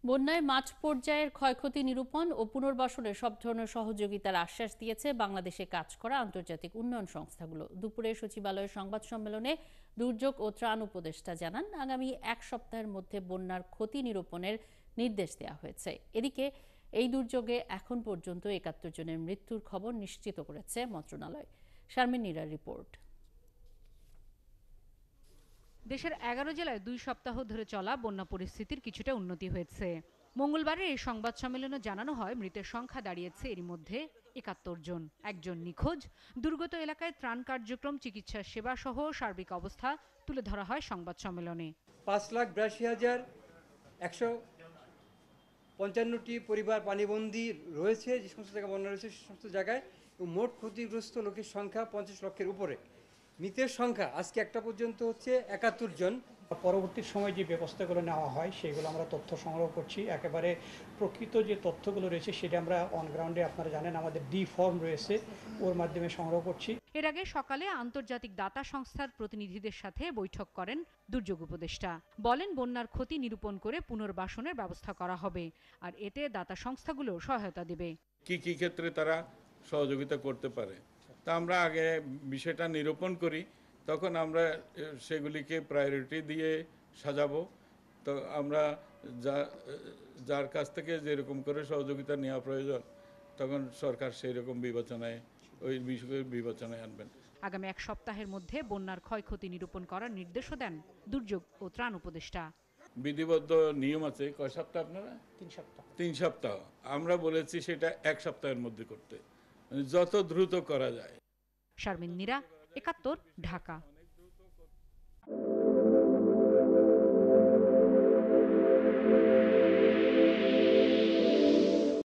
বন্যায় মাঠ পর্যায়ের ক্ষয়ক্ষতি নিরূপণ ও পুনর্বাসনে সব ধরনের সহযোগিতার আশ্বাস দিয়েছে বাংলাদেশে কাজ করা আন্তর্জাতিক উন্নয়ন সংস্থাগুলো। দুপুরে সচিবালয়ের সংবাদ সম্মেলনে দুর্যোগ ও ত্রাণ উপদেষ্টা জানান, আগামী এক সপ্তাহের মধ্যে বন্যার ক্ষতি নিরূপণের নির্দেশ দেওয়া হয়েছে। এদিকে এই দুর্যোগে এখন পর্যন্ত ৭১ জনের মৃত্যুর খবর নিশ্চিত করেছে মন্ত্রণালয়। শারমিন নীরার রিপোর্ট। দেশের ১১ জেলায় ২ সপ্তাহ ধরে চলা বন্যা পরিস্থিতির কিছুটা উন্নতি হয়েছে। মঙ্গলবারের এই সংবাদ সম্মেলনে জানানো হয়, মৃতের সংখ্যা দাঁড়িয়েছে এরই মধ্যে ৭১ জন। একজন নিখোঁজ। দুর্গত এলাকায় ত্রাণ কার্যক্রম, চিকিৎসা সেবা সহ সার্বিক অবস্থা তুলে ধরা হয় সংবাদ সম্মেলনে। ৫,৮২,১৫৫টি পরিবার পানিবন্দী রয়েছে, যে সমস্ত জায়গায় বন্যা রয়েছে সে সমস্ত জায়গায়। মোট ক্ষতিগ্রস্ত লোকের সংখ্যা ৫০ লক্ষের উপরে। মৃতের সংখ্যা আজকে একটা পর্যন্ত হচ্ছে ৭১ জন। পরবর্তী সময় যে ব্যবস্থাগুলো নেওয়া হয় সেগুলো আমরা তথ্য সংগ্রহ করছি। একেবারে প্রকৃত যে তথ্যগুলো রয়েছে সেটা আমরা অন গ্রাউন্ডে, আপনারা জানেন আমাদের ডি ফর্ম রয়েছে, ওর মাধ্যমে সংগ্রহ করছি। এর আগে সকালে আন্তর্জাতিক দাতা সংস্থার প্রতিনিধিদের সাথে বৈঠক করেন দুর্যোগ উপদেষ্টা। বলেন, বন্যার ক্ষতি নিরূপণ করে পুনর্বাসনের ব্যবস্থা করা হবে, আর এতে দাতা সংস্থাগুলো সহায়তা দেবে। কি কি ক্ষেত্রে তারা সহযোগিতা করতে পারে তা আমরা আগে বিষয়টা নিরূপণ করি, তখন আমরা সেগুলিকে প্রায়োরিটি দিয়ে সাজাবো। তো আমরা যার কাছ থেকে যেরকম করে সহযোগিতা নেওয়া প্রয়োজন তখন সরকার সেই রকম বিবেচনায় ওই বিষয়গুলো বিবেচনায় আনবেন। আগামী এক সপ্তাহের মধ্যে বন্যার ক্ষয়ক্ষতি নিরূপণ করার নির্দেশও দেন দুর্যোগ ও ত্রাণ উপদেষ্টা। বিধিবদ্ধ নিয়ম আছে, কয় সপ্তাহ আপনারা? ৩ সপ্তাহ। আমরা বলেছি সেটা ১ সপ্তাহের মধ্যে করতে, যত দ্রুত করা যায়। শারমিন নীরা, ৭১, ঢাকা।